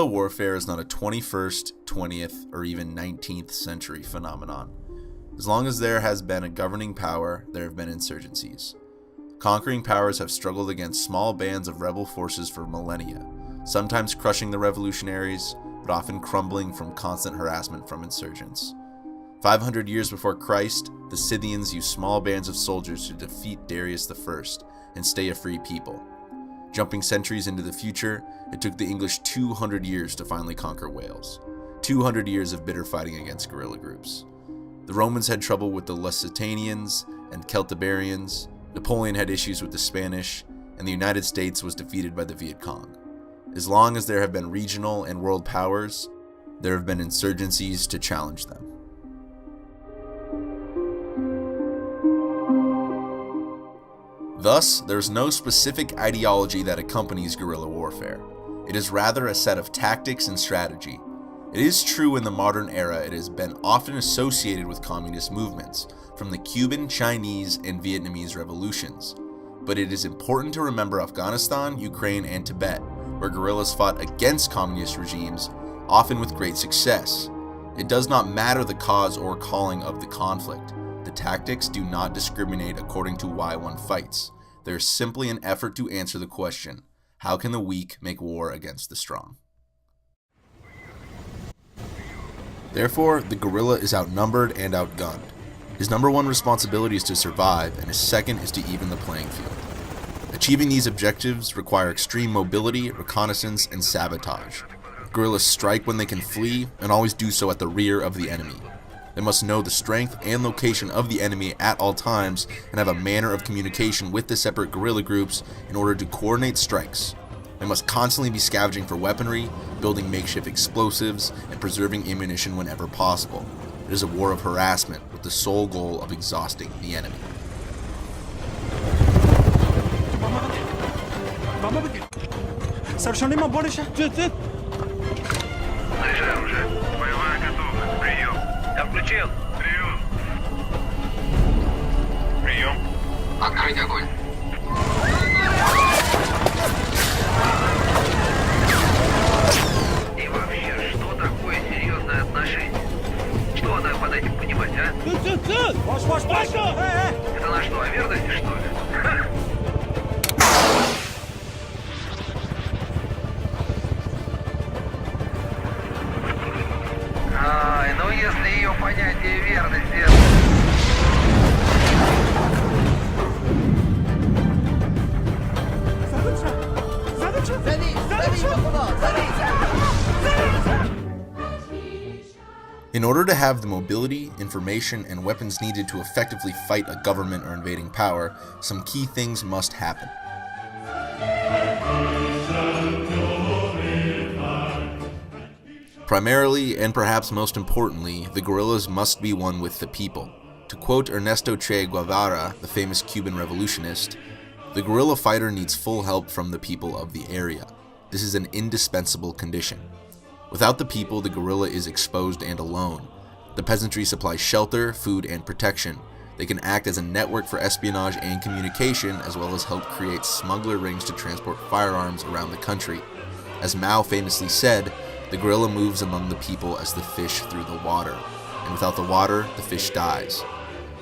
warfare is not a 21st, 20th, or even 19th century phenomenon. As long as there has been a governing power, there have been insurgencies. Conquering powers have struggled against small bands of rebel forces for millennia, sometimes crushing the revolutionaries, but often crumbling from constant harassment from insurgents. 500 years before Christ, the Scythians used small bands of soldiers to defeat Darius I and stay a free people. Jumping centuries into the future, it took the English 200 years to finally conquer Wales. 200 years of bitter fighting against guerrilla groups. The Romans had trouble with the Lusitanians and Celtiberians, Napoleon had issues with the Spanish, and the United States was defeated by the Viet Cong. As long as there have been regional and world powers, there have been insurgencies to challenge them. Thus, there is no specific ideology that accompanies guerrilla warfare. It is rather a set of tactics and strategy. It is true in the modern era it has been often associated with communist movements, from the Cuban, Chinese, and Vietnamese revolutions. But it is important to remember Afghanistan, Ukraine, and Tibet, where guerrillas fought against communist regimes, often with great success. It does not matter the cause or calling of the conflict. The tactics do not discriminate according to why one fights. There is simply an effort to answer the question, how can the weak make war against the strong? Therefore, the guerrilla is outnumbered and outgunned. His number one responsibility is to survive, and his second is to even the playing field. Achieving these objectives require extreme mobility, reconnaissance, and sabotage. Guerrillas strike when they can flee, and always do so at the rear of the enemy. They must know the strength and location of the enemy at all times, and have a manner of communication with the separate guerrilla groups in order to coordinate strikes. They must constantly be scavenging for weaponry, building makeshift explosives, and preserving ammunition whenever possible. It is a war of harassment with the sole goal of exhausting the enemy. Включил. Прием. Прием. Открыть огонь. И вообще, что такое серьезное отношение? Что надо под этим понимать, а? Это на что, о верности, что ли? Ай, ну если ее понятие верности... In order to have the mobility, information, and weapons needed to effectively fight a government or invading power, some key things must happen. Primarily, and perhaps most importantly, the guerrillas must be one with the people. To quote Ernesto Che Guevara, the famous Cuban revolutionist, the guerrilla fighter needs full help from the people of the area. This is an indispensable condition. Without the people, the guerrilla is exposed and alone. The peasantry supplies shelter, food, and protection. They can act as a network for espionage and communication, as well as help create smuggler rings to transport firearms around the country. As Mao famously said, the guerrilla moves among the people as the fish through the water, and without the water, the fish dies.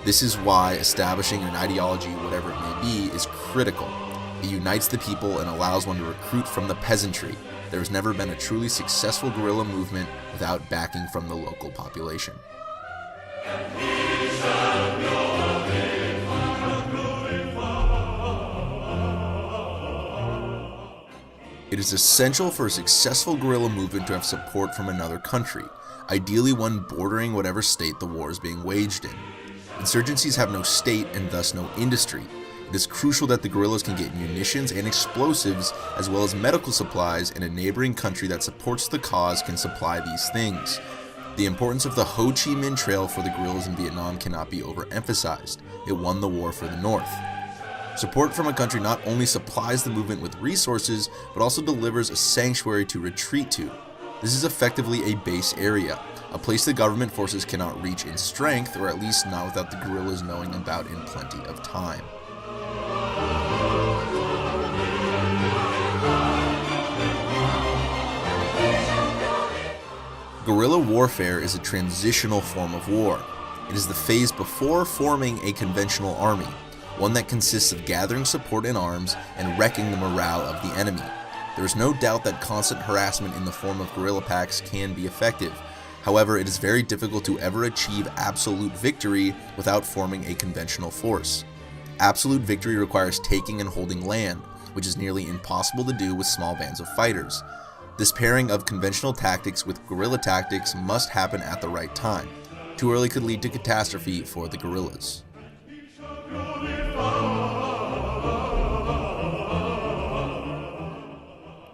This is why establishing an ideology, whatever it may be, is critical. It unites the people and allows one to recruit from the peasantry. There has never been a truly successful guerrilla movement without backing from the local population. It is essential for a successful guerrilla movement to have support from another country, ideally one bordering whatever state the war is being waged in. Insurgencies have no state and thus no industry. It is crucial that the guerrillas can get munitions and explosives as well as medical supplies, and a neighboring country that supports the cause can supply these things. The importance of the Ho Chi Minh Trail for the guerrillas in Vietnam cannot be overemphasized. It won the war for the North. Support from a country not only supplies the movement with resources, but also delivers a sanctuary to retreat to. This is effectively a base area, a place the government forces cannot reach in strength, or at least not without the guerrillas knowing about in plenty of time. Guerrilla warfare is a transitional form of war. It is the phase before forming a conventional army, one that consists of gathering support in arms and wrecking the morale of the enemy. There is no doubt that constant harassment in the form of guerrilla packs can be effective. However, it is very difficult to ever achieve absolute victory without forming a conventional force. Absolute victory requires taking and holding land, which is nearly impossible to do with small bands of fighters. This pairing of conventional tactics with guerrilla tactics must happen at the right time. Too early could lead to catastrophe for the guerrillas.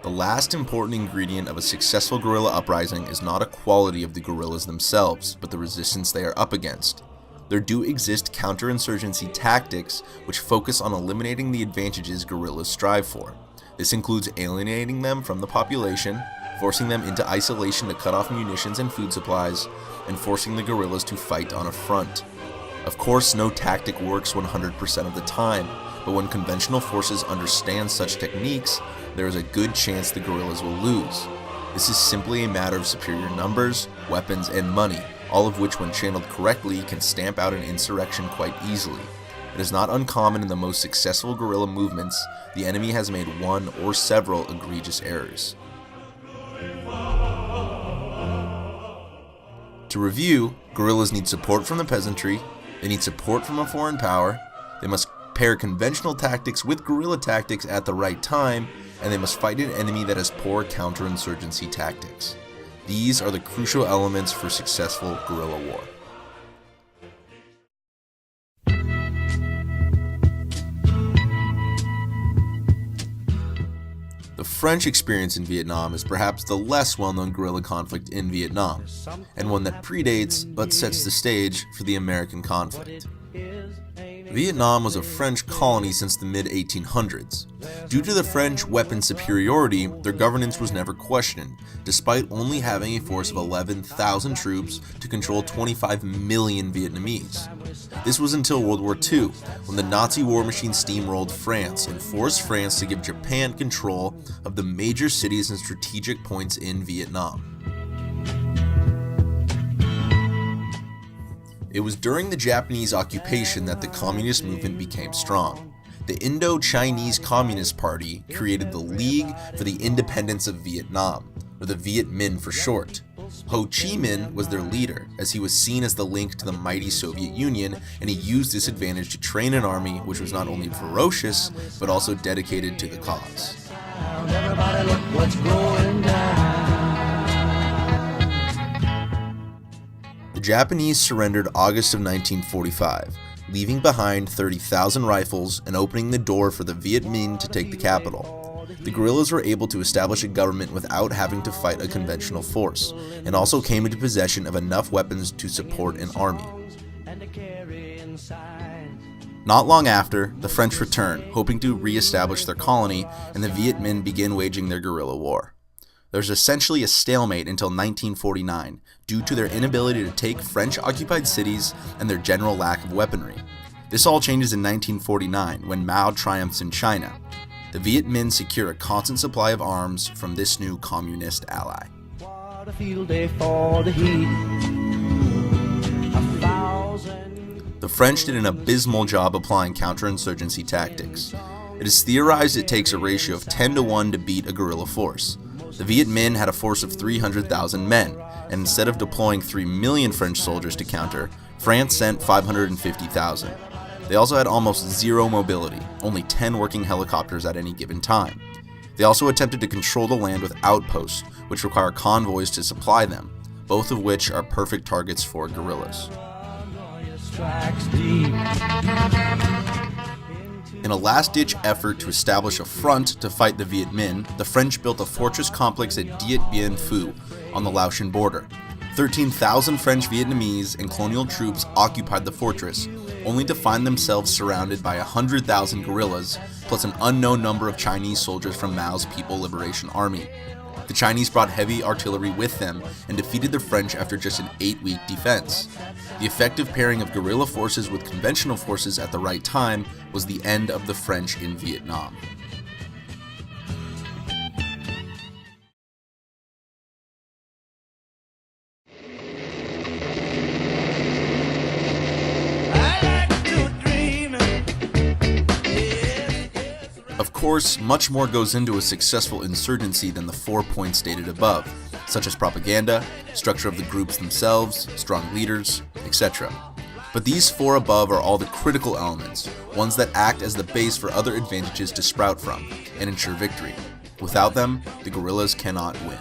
The last important ingredient of a successful guerrilla uprising is not a quality of the guerrillas themselves, but the resistance they are up against. There do exist counterinsurgency tactics which focus on eliminating the advantages guerrillas strive for. This includes alienating them from the population, forcing them into isolation to cut off munitions and food supplies, and forcing the guerrillas to fight on a front. Of course, no tactic works 100% of the time, but when conventional forces understand such techniques, there is a good chance the guerrillas will lose. This is simply a matter of superior numbers, weapons, and money, all of which, when channeled correctly, can stamp out an insurrection quite easily. It is not uncommon in the most successful guerrilla movements, the enemy has made one or several egregious errors. To review, guerrillas need support from the peasantry, they need support from a foreign power, they must pair conventional tactics with guerrilla tactics at the right time, and they must fight an enemy that has poor counterinsurgency tactics. These are the crucial elements for successful guerrilla war. The French experience in Vietnam is perhaps the less well-known guerrilla conflict in Vietnam, and one that predates but sets the stage for the American conflict. Vietnam was a French colony since the mid-1800s. Due to the French weapon superiority, their governance was never questioned, despite only having a force of 11,000 troops to control 25 million Vietnamese. This was until World War II, when the Nazi war machine steamrolled France and forced France to give Japan control of the major cities and strategic points in Vietnam. It was during the Japanese occupation that the communist movement became strong. The Indo-Chinese Communist Party created the League for the Independence of Vietnam, or the Viet Minh for short. Ho Chi Minh was their leader, as he was seen as the link to the mighty Soviet Union, and he used this advantage to train an army which was not only ferocious, but also dedicated to the cause. Everybody look what's going down. The Japanese surrendered August of 1945, leaving behind 30,000 rifles and opening the door for the Viet Minh to take the capital. The guerrillas were able to establish a government without having to fight a conventional force, and also came into possession of enough weapons to support an army. Not long after, the French returned, hoping to re-establish their colony, and the Viet Minh began waging their guerrilla war. There was essentially a stalemate until 1949, due to their inability to take French-occupied cities and their general lack of weaponry. This all changes in 1949, when Mao triumphs in China. The Viet Minh secure a constant supply of arms from this new communist ally. What a field day for the heat. The French did an abysmal job applying counterinsurgency tactics. It is theorized it takes a ratio of 10-to-1 to beat a guerrilla force. The Viet Minh had a force of 300,000 men, and instead of deploying 3 million French soldiers to counter, France sent 550,000. They also had almost zero mobility, only 10 working helicopters at any given time. They also attempted to control the land with outposts, which require convoys to supply them, both of which are perfect targets for guerrillas. In a last-ditch effort to establish a front to fight the Viet Minh, the French built a fortress complex at Dien Bien Phu on the Laotian border. 13,000 French Vietnamese and colonial troops occupied the fortress, only to find themselves surrounded by 100,000 guerrillas, plus an unknown number of Chinese soldiers from Mao's People Liberation Army. The Chinese brought heavy artillery with them and defeated the French after just an 8-week defense. The effective pairing of guerrilla forces with conventional forces at the right time was the end of the French in Vietnam. course, much more goes into a successful insurgency than the 4 points stated above, such as propaganda, structure of the groups themselves, strong leaders, etc. But these 4 above are all the critical elements, ones that act as the base for other advantages to sprout from and ensure victory. Without them, the guerrillas cannot win.